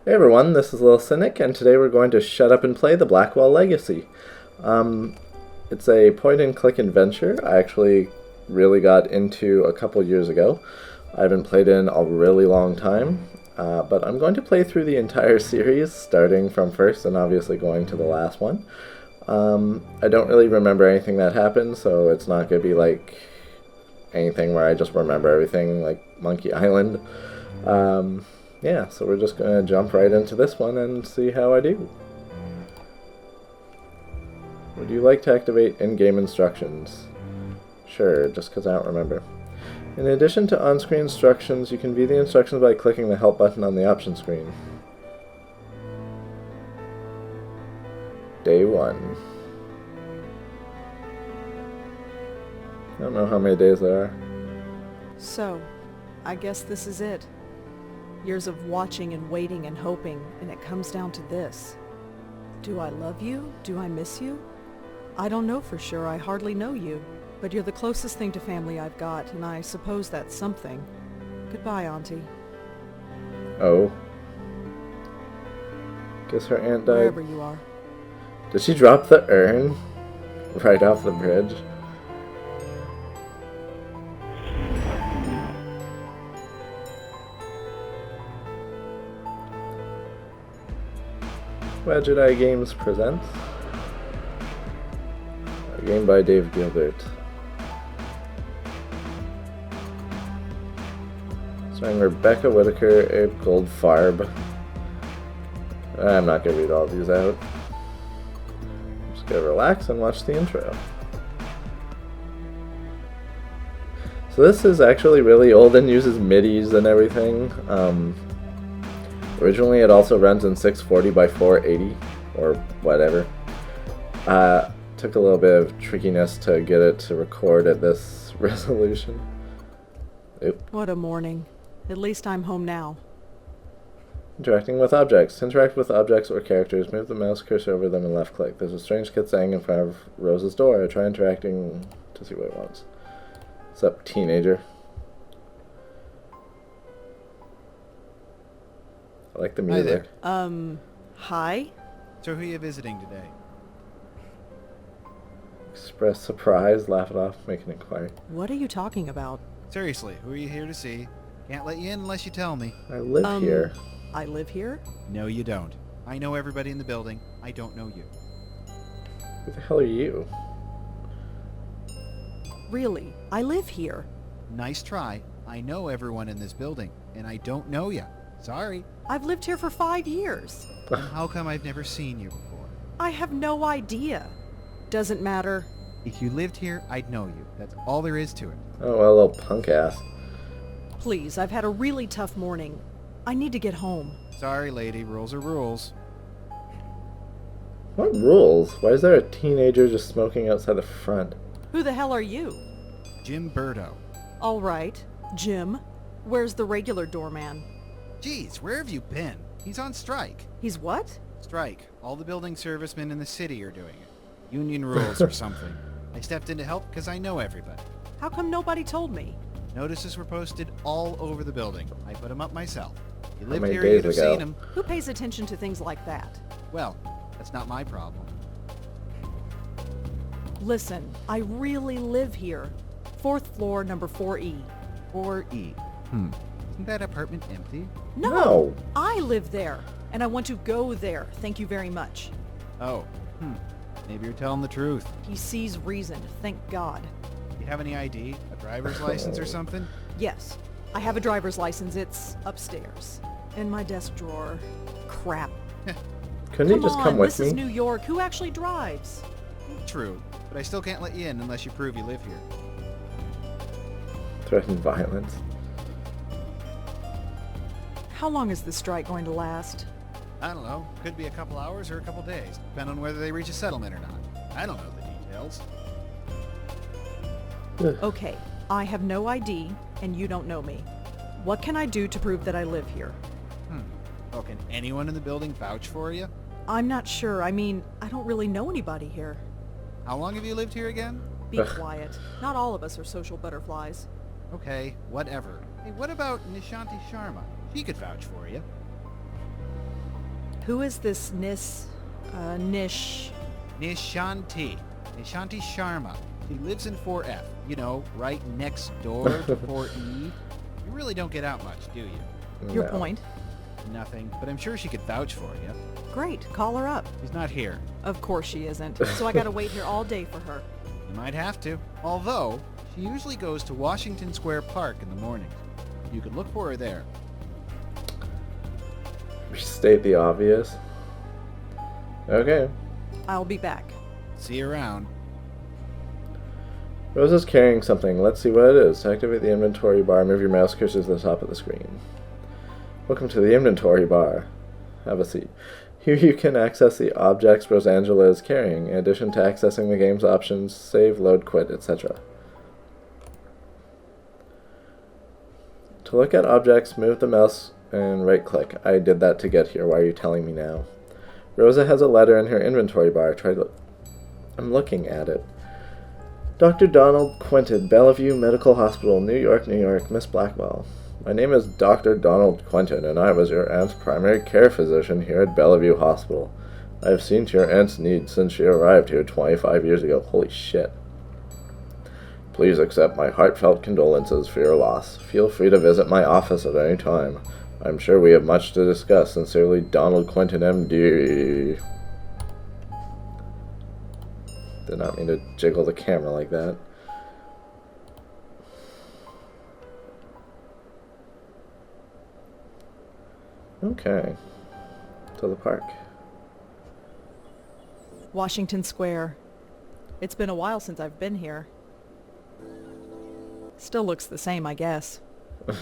Hey everyone, this is LittleCynic, and today we're going to shut up and play the Blackwell Legacy. It's a point-and-click adventure I actually really got into a couple years ago. I haven't played in a really long time, but I'm going to play through the entire series, starting from first and obviously going to the last one. I don't really remember anything that happened, so it's not going to be like anything where I just remember everything, like Monkey Island. Yeah, so we're just going to jump right into this one and see how I do. Would you like to activate in-game instructions? Sure, just because I don't remember. In addition to on-screen instructions, you can view the instructions by clicking the help button on the option screen. Day 1. I don't know how many days there are. So, I guess this is it. Years of watching and waiting and hoping, and it comes down to this. Do I love you? Do I miss you? I don't know for sure. I hardly know you. But you're the closest thing to family I've got, and I suppose that's something. Goodbye, Auntie. Oh. Guess her aunt died. Wherever you are. Did she drop the urn right off the bridge? Jedi Games presents a game by Dave Gilbert, starring Rebecca Whitaker, Abe Goldfarb. I'm not going to read all these out. I'm just going to relax and watch the intro. So this is actually really old and uses MIDIs and everything. Originally, it also runs in 640 by 480, or whatever. Took a little bit of trickiness to get it to record at this resolution. Oop. What a morning. At least I'm home now. Interacting with objects. To interact with objects or characters, move the mouse cursor over them and left click. There's a strange kid saying in front of Rose's door. Try interacting to see what it wants. What's up, teenager? I like the music. Hi there. Hi? So who are you visiting today? Express surprise, laugh it off, make an inquiry. What are you talking about? Seriously, who are you here to see? Can't let you in unless you tell me. I live here. I live here? No, you don't. I know everybody in the building. I don't know you. Who the hell are you? Really? I live here. Nice try. I know everyone in this building, and I don't know you. Sorry. I've lived here for 5 years. Then how come I've never seen you before? I have no idea. Doesn't matter. If you lived here, I'd know you. That's all there is to it. Oh, well, little punk ass. Please, I've had a really tough morning. I need to get home. Sorry, lady. Rules are rules. What rules? Why is there a teenager just smoking outside the front? Who the hell are you? Jim Burdo. All right. Jim. Where's the regular doorman? Geez, where have you been? He's on strike. He's what? Strike. All the building servicemen in the city are doing it. Union rules or something. I stepped in to help because I know everybody. How come nobody told me? Notices were posted all over the building. I put them up myself. If you lived many here, you'd days have ago? seen them. Who pays attention to things like that? Well, that's not my problem. Listen, I really live here. 4th floor, number 4E. 4E. Isn't that apartment empty? No. I live there, and I want to go there. Thank you very much. Oh. Maybe you're telling the truth. He sees reason, thank God. You have any ID? A driver's license or something? Yes, I have a driver's license. It's upstairs. In my desk drawer. Crap. Couldn't he just come with this me? is New York. Who actually drives? True. But I still can't let you in unless you prove you live here. Threaten violence. How long is this strike going to last? I don't know. Could be a couple hours or a couple days, depending on whether they reach a settlement or not. I don't know the details. Okay, I have no ID, and you don't know me. What can I do to prove that I live here? Oh, can anyone in the building vouch for you? I'm not sure. I mean, I don't really know anybody here. How long have you lived here again? Be quiet. Not all of us are social butterflies. Okay, whatever. Hey, what about Nishanti Sharma? She could vouch for you. Who is this Nish? Nishanti. Nishanti Sharma. She lives in 4F. You know, right next door to 4E. You really don't get out much, do you? Your No. point? Nothing, but I'm sure she could vouch for you. Great, call her up. She's not here. Of course she isn't. So I gotta wait here all day for her. You might have to. Although, she usually goes to Washington Square Park in the mornings. You could look for her there. State the obvious. Okay. I'll be back. See you around. Rose is carrying something. Let's see what it is. To activate the inventory bar, move your mouse cursor to the top of the screen. Welcome to the inventory bar. Have a seat. Here you can access the objects Rosangela is carrying, in addition to accessing the game's options, save, load, quit, etc. To look at objects, move the mouse and right-click. I did that to get here. Why are you telling me now? Rosa has a letter in her inventory bar. I'm looking at it. Dr. Donald Quentin, Bellevue Medical Hospital, New York, New York, Miss Blackwell. My name is Dr. Donald Quentin, and I was your aunt's primary care physician here at Bellevue Hospital. I have seen to your aunt's needs since she arrived here 25 years ago. Holy shit. Please accept my heartfelt condolences for your loss. Feel free to visit my office at any time. I'm sure we have much to discuss. Sincerely, Donald Quentin, MD. Did not mean to jiggle the camera like that. Okay. To the park. Washington Square. It's been a while since I've been here. Still looks the same, I guess.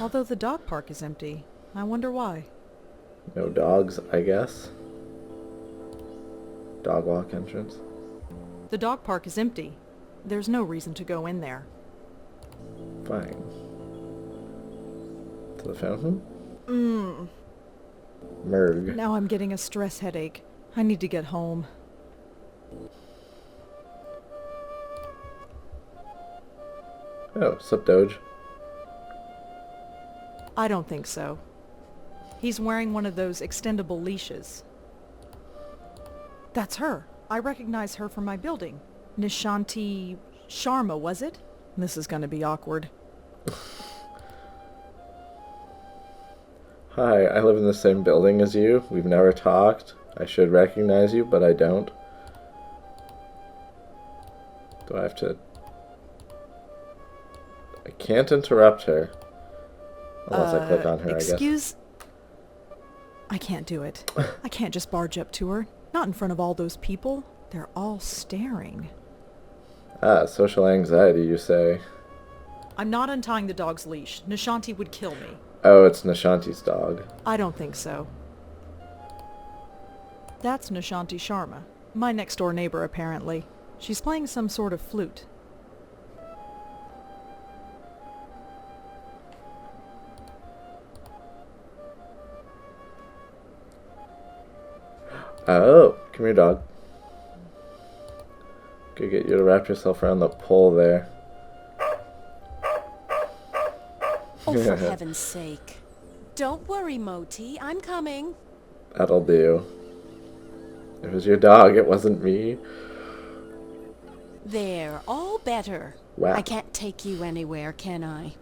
Although the dog park is empty. I wonder why. No dogs, I guess. Dog walk entrance. The dog park is empty. There's no reason to go in there. Fine. To the fountain? Merg. Now I'm getting a stress headache. I need to get home. Oh, sup, Doge. I don't think so. He's wearing one of those extendable leashes. That's her. I recognize her from my building. Nishanti Sharma, was it? This is gonna be awkward. Hi, I live in the same building as you. We've never talked. I should recognize you, but I don't. Do I have to... I can't interrupt her. Unless I click on her, Excuse... I can't do it. I can't just barge up to her. Not in front of all those people. They're all staring. Ah, social anxiety, you say. I'm not untying the dog's leash. Nishanti would kill me. Oh, it's Nishanti's dog. I don't think so. That's Nishanti Sharma. My next-door neighbor, apparently. She's playing some sort of flute. Oh, come here, dog. Could get you to wrap yourself around the pole there. Oh, for heaven's sake. Don't worry, Moti. I'm coming. That'll do. It was your dog, it wasn't me. There, all better. Wow. I can't take you anywhere, can I?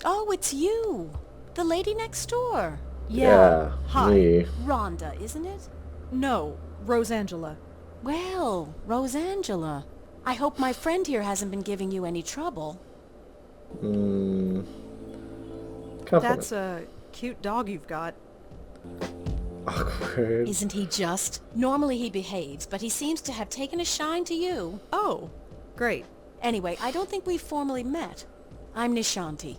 Oh, it's you. The lady next door. Yeah, Hi. me. Rhonda, isn't it? No, Rosangela. Well, Rosangela. I hope my friend here hasn't been giving you any trouble. Compliment. That's a cute dog you've got. Awkward. Isn't he just? Normally he behaves, but he seems to have taken a shine to you. Oh, great. Anyway, I don't think we've formally met. I'm Nishanti.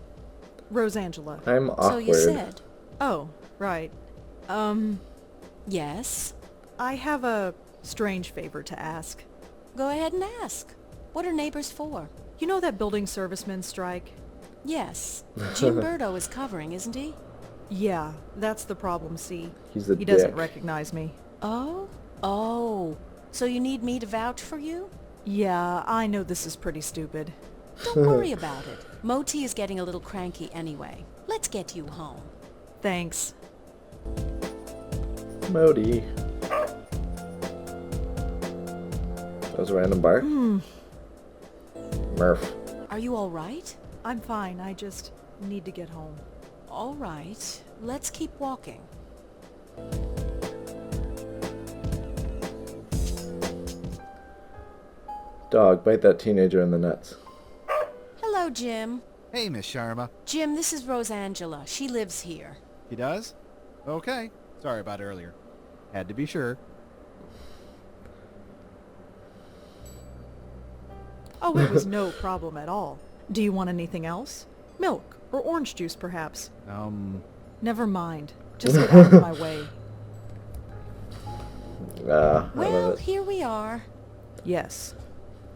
Rosangela. I'm awkward. So you said. Oh, right. Yes? I have a strange favor to ask. Go ahead and ask. What are neighbors for? You know that building servicemen strike? Yes. Jim Burdo is covering, isn't he? Yeah, that's the problem, see? He's a He doesn't dick. recognize me. Oh? Oh. So you need me to vouch for you? Yeah, I know this is pretty stupid. Don't worry about it. Moti is getting a little cranky anyway. Let's get you home. Thanks. Modi. That was a random bark. Murph. Are you all right? I'm fine. I just need to get home. All right. Let's keep walking. Dog, bite that teenager in the nuts. Hello, Jim. Hey, Miss Sharma. Jim, this is Rosangela. She lives here. He does? Okay. Sorry about earlier. Had to be sure. Oh, it was no problem at all. Do you want anything else? Milk or orange juice, perhaps? Never mind. Just get out of my way. I love Well, it. here we are. Yes.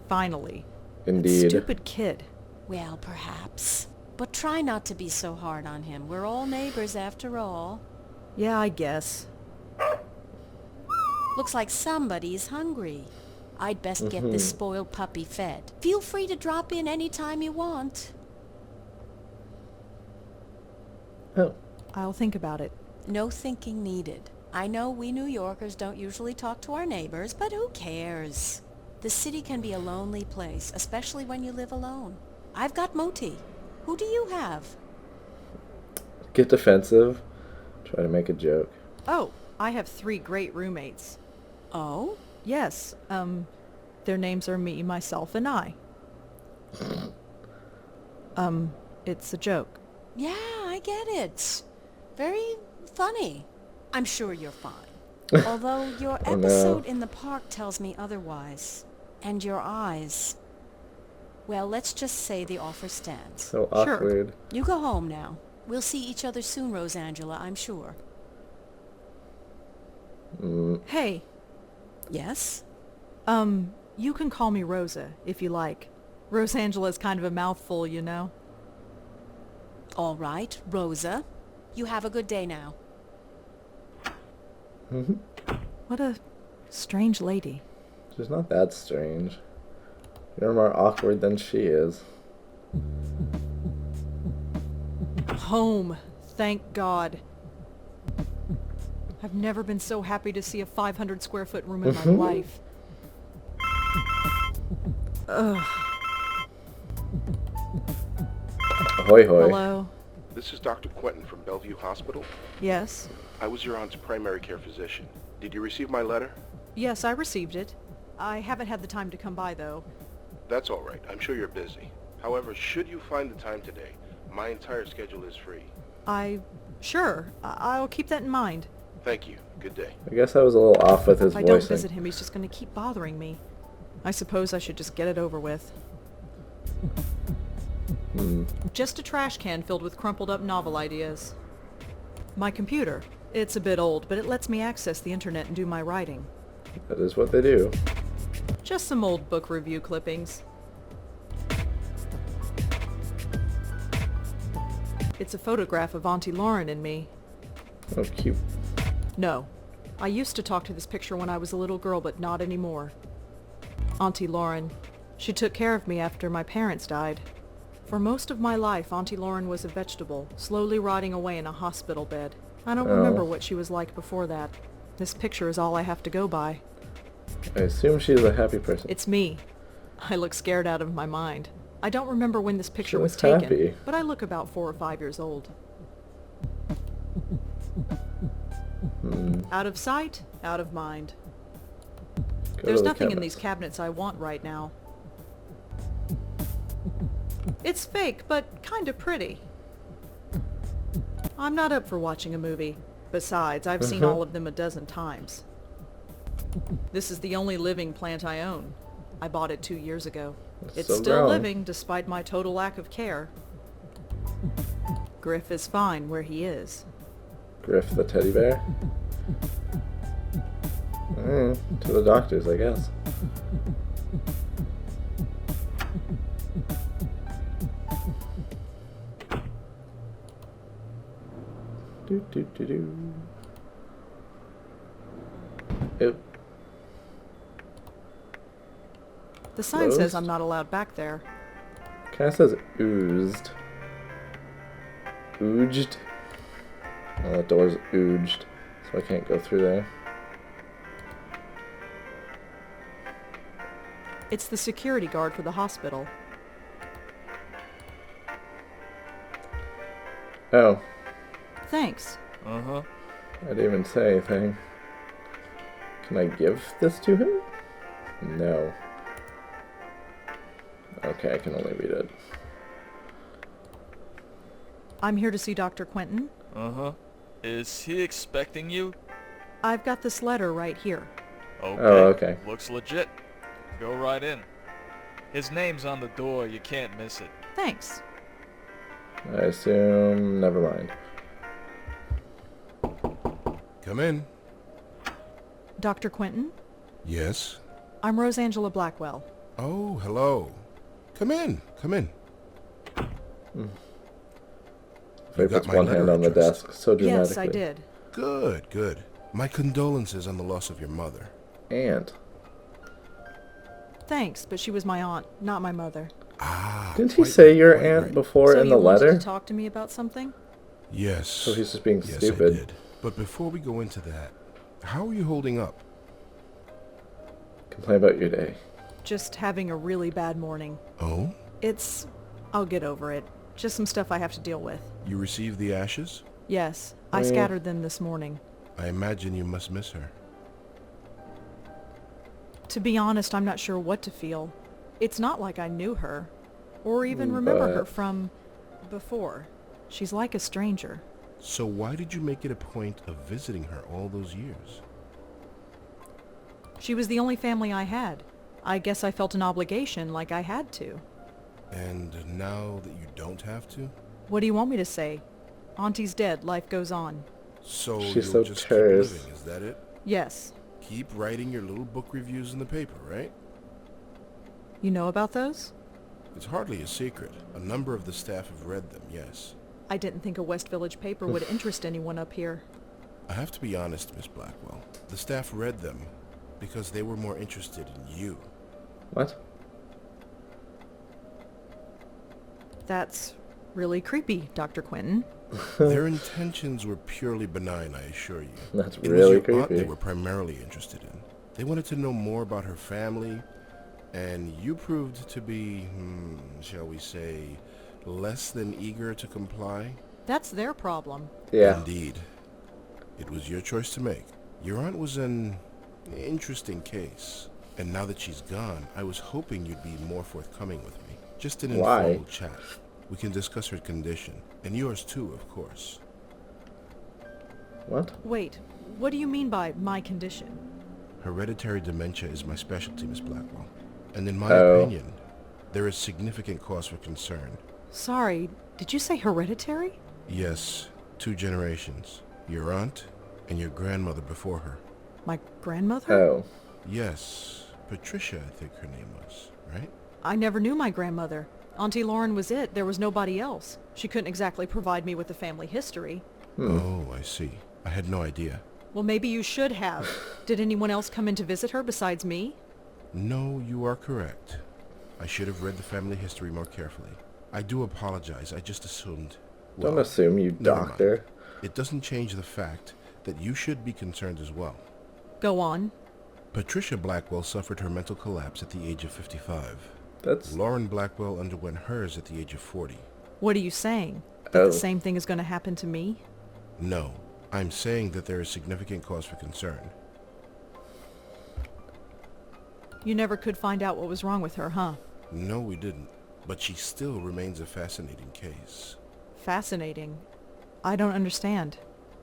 Finally. That Indeed. stupid kid. Well, perhaps. But try not to be so hard on him. We're all neighbors after all. Yeah, I guess. Looks like somebody's hungry. I'd best get this spoiled puppy fed. Feel free to drop in any time you want. Oh. I'll think about it. No thinking needed. I know we New Yorkers don't usually talk to our neighbors, but who cares? The city can be a lonely place, especially when you live alone. I've got Moti. Who do you have? Get defensive. Try to make a joke. Oh, I have 3 great roommates. Oh? Yes, their names are me, myself, and I. It's a joke. Yeah, I get it. Very funny. I'm sure you're fine. Although your Oh, no. episode in the park tells me otherwise. And your eyes. Well, let's just say the offer stands. So Sure. awkward. You go home now. We'll see each other soon, Rosangela, I'm sure. Hey, Yes? you can call me Rosa, if you like. Rosangela's kind of a mouthful, you know. All right, Rosa. You have a good day now. What a strange lady. She's not that strange. You're more awkward than she is. Home, thank God. I've never been so happy to see a 500 square foot room in my life. Ugh. Ahoy hoy. Hello? This is Dr. Quentin from Bellevue Hospital. Yes? I was your aunt's primary care physician. Did you receive my letter? Yes, I received it. I haven't had the time to come by, though. That's all right. I'm sure you're busy. However, should you find the time today, my entire schedule is free. Sure. I'll keep that in mind. Thank you. Good day. I guess I was a little off with his If I don't voicing. visit him, he's just going to keep bothering me. I suppose I should just get it over with. Just a trash can filled with crumpled up novel ideas. My computer. It's a bit old, but it lets me access the internet and do my writing. That is what they do. Just some old book review clippings. It's a photograph of Auntie Lauren and me. Oh, cute. No. I used to talk to this picture when I was a little girl, but not anymore. Auntie Lauren. She took care of me after my parents died. For most of my life, Auntie Lauren was a vegetable, slowly rotting away in a hospital bed. I don't remember what she was like before that. This picture is all I have to go by. I assume she's a happy person. It's me. I look scared out of my mind. I don't remember when this picture was looks taken, happy. but I look about 4 or 5 years old. Out of sight, out of mind. Go There's to the nothing in cabinets. these cabinets I want right now. It's fake, but kind of pretty. I'm not up for watching a movie. Besides, I've seen all of them a dozen times. This is the only living plant I own. I bought it 2 years ago. It's so still grown. living despite my total lack of care. Griff is fine where he is. Griff the teddy bear? To the doctors, I guess. Do do do do. Ew. The sign says Closed? I'm not allowed back there. Kinda says oozed. Ooged? Oh, that door's ooged. So So I can't go through there. It's the security guard for the hospital. Oh, Thanks. Uh-huh. I didn't even say anything. Can I give this to him? No. Okay, I can only read it. I'm here to see Dr. Quentin. Uh-huh. Is he expecting you? I've got this letter right here. Okay. Oh, okay. Looks legit. Go right in. His name's on the door. You can't miss it. Thanks. I assume... never mind. Come in. Dr. Quentin? Yes? I'm Rosangela Blackwell. Oh, hello. Come in. Come in. Faye got puts my one letter hand on the address? desk so dramatically. Yes, I did. Good, good. My condolences on the loss of your mother. And Thanks, but she was my aunt, not my mother. Ah. didn't he quite say right, your quite aunt right. before So in you the wanted letter? to talk to me about something? Yes. So he's just being yes, stupid. I did. But before we go into that, how are you holding up? Complain about your day. Just having a really bad morning. Oh? I'll get over it. Just some stuff I have to deal with. You received the ashes? Yes, I Mm. scattered them this morning. I imagine you must miss her. To be honest, I'm not sure what to feel. It's not like I knew her, or even remember her But- from before. She's like a stranger. So why did you make it a point of visiting her all those years? She was the only family I had. I guess I felt an obligation, like I had to. And now that you don't have to? What do you want me to say? Auntie's dead, life goes on. So She's you'll so just terse. keep living, is that it? Yes. Keep writing your little book reviews in the paper, right? You know about those? It's hardly a secret. A number of the staff have read them, yes. I didn't think a West Village paper would interest anyone up here. I have to be honest, Miss Blackwell. The staff read them because they were more interested in you. What? That's really creepy, Dr. Quentin. Their intentions were purely benign, I assure you. That's It was really your aunt creepy. they were primarily interested in. They wanted to know more about her family, and you proved to be, shall we say, less than eager to comply? That's their problem. Yeah. Indeed. It was your choice to make. Your aunt was an interesting case. And now that she's gone, I was hoping you'd be more forthcoming with me. Just an Why? informal chat. We can discuss her condition. And yours too, of course. What? Wait, what do you mean by my condition? Hereditary dementia is my specialty, Miss Blackwell. And in my Oh. opinion, there is significant cause for concern. Sorry, did you say hereditary? Yes, 2 generations. Your aunt and your grandmother before her. My grandmother? Oh. Yes, Patricia, I think her name was, right? I never knew my grandmother. Auntie Lauren was it. There was nobody else. She couldn't exactly provide me with a family history. Oh, I see. I had no idea. Well, maybe you should have. Did anyone else come in to visit her besides me? No, you are correct. I should have read the family history more carefully. I do apologize. I just assumed. Don't well, assume, you never mind. doctor. It doesn't change the fact that you should be concerned as well. Go on. Patricia Blackwell suffered her mental collapse at the age of 55. That's... Lauren Blackwell underwent hers at the age of 40. What are you saying? That Oh. the same thing is going to happen to me? No, I'm saying that there is significant cause for concern. You never could find out what was wrong with her, huh? No, we didn't. But she still remains a fascinating case. Fascinating. I don't understand.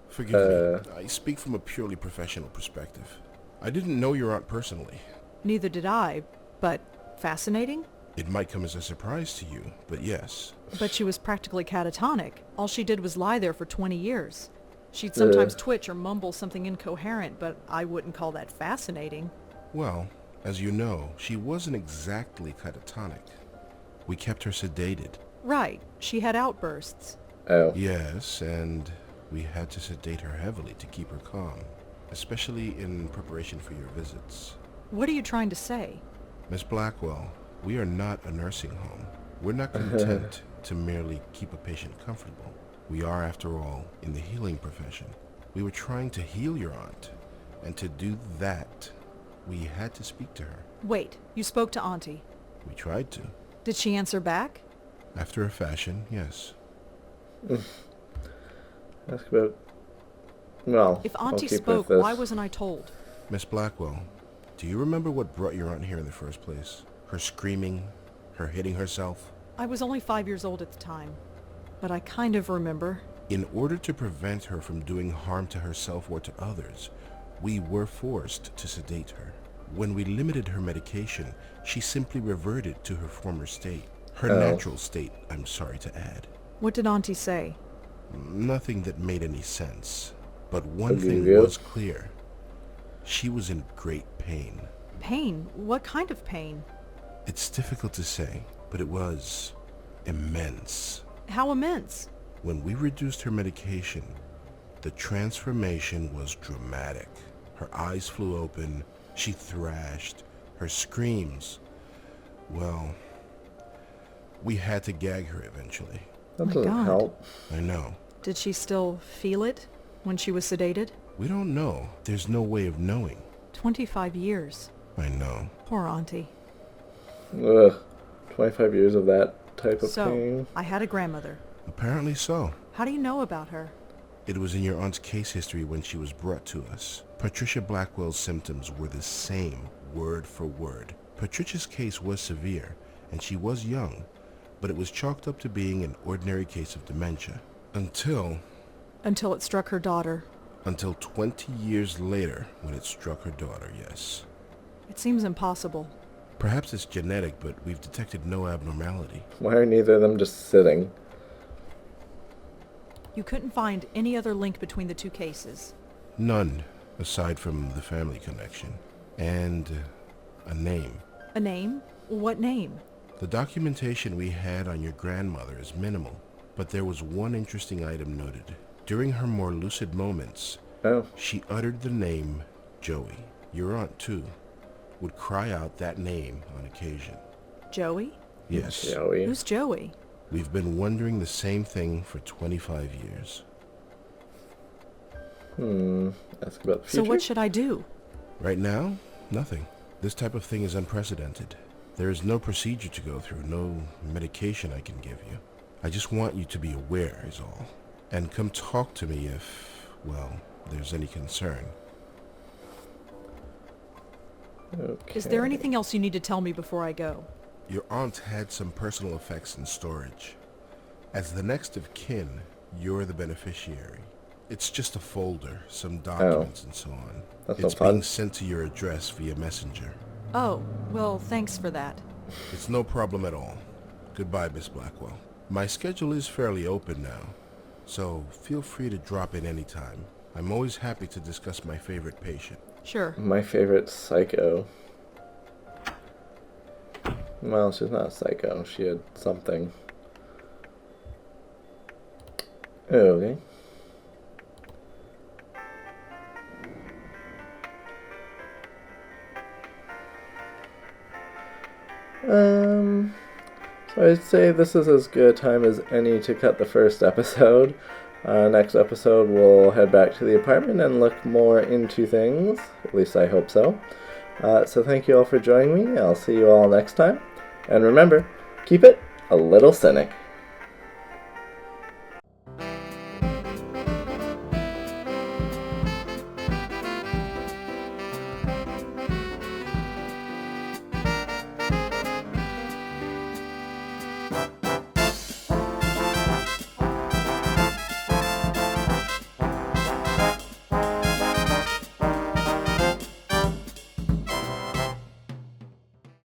Forgive me, I speak from a purely professional perspective. I didn't know your aunt personally. Neither did I, but fascinating? It might come as a surprise to you, but yes. But she was practically catatonic. All she did was lie there for 20 years. She'd sometimes twitch or mumble something incoherent, but I wouldn't call that fascinating. Well, as you know, she wasn't exactly catatonic. We kept her sedated. Right. She had outbursts. Oh. Yes, and we had to sedate her heavily to keep her calm, especially in preparation for your visits. What are you trying to say? Miss Blackwell, we are not a nursing home. We're not content to merely keep a patient comfortable. We are, after all, in the healing profession. We were trying to heal your aunt, and to do that, we had to speak to her. Wait, you spoke to Auntie. We tried to. Did she answer back? After a fashion, yes. Ask about... Well, If I'll Auntie keep spoke, with this. why wasn't I told? Miss Blackwell, do you remember what brought your aunt here in the first place? Her screaming, her hitting herself? I was only 5 years old at the time, but I kind of remember. In order to prevent her from doing harm to herself or to others, we were forced to sedate her. When we limited her medication, she simply reverted to her former state. Her natural state, I'm sorry to add. What did Auntie say? Nothing that made any sense. But one thing Olivia? was clear. She was in great pain. Pain? What kind of pain? It's difficult to say, but it was immense. How immense? When we reduced her medication, the transformation was dramatic. Her eyes flew open, she thrashed, her screams. Well, we had to gag her eventually. That My doesn't God. help. I know. Did she still feel it when she was sedated? We don't know. There's no way of knowing. 25 years. I know. Poor Auntie. Ugh. 25 years of that type of So, pain. I had a grandmother. Apparently so. How do you know about her? It was in your aunt's case history when she was brought to us. Patricia Blackwell's symptoms were the same, word for word. Patricia's case was severe, and she was young, but it was chalked up to being an ordinary case of dementia. Until Until it struck her daughter. 20 years later, when it struck her daughter, yes. It seems impossible. Perhaps it's genetic, but we've detected no abnormality. Why are neither of them just sitting? You couldn't find any other link between the two cases. None, aside from the family connection. And a name. A name? What name? The documentation we had on your grandmother is minimal, but there was one interesting item noted. During her more lucid moments, Oh. she uttered the name Joey. Your aunt, too, would cry out that name on occasion. Joey? Yes, Joey. Who's Joey? we've been wondering the same thing for 25 years. Ask about the So future? what should I do? Right now, nothing. This type of thing is unprecedented. There is no procedure to go through, no medication I can give you. I just want you to be aware is all. And come talk to me if, well, there's any concern. Okay. Is there anything else you need to tell me before I go? Your aunt had some personal effects in storage. As the next of kin, you're the beneficiary. It's just a folder, some documents and so on. That's no It's fun. being sent to your address via messenger. Oh, well, thanks for that. It's no problem at all. Goodbye, Miss Blackwell. My schedule is fairly open now, so feel free to drop in anytime. I'm always happy to discuss my favorite patient. Sure. My favorite psycho. Well, she's not a psycho. She had something. Okay. So I'd say this is as good a time as any to cut the first episode. Next episode, we'll head back to the apartment and look more into things. At least I hope so. So thank you all for joining me. I'll see you all next time. And remember, keep it a little cynic.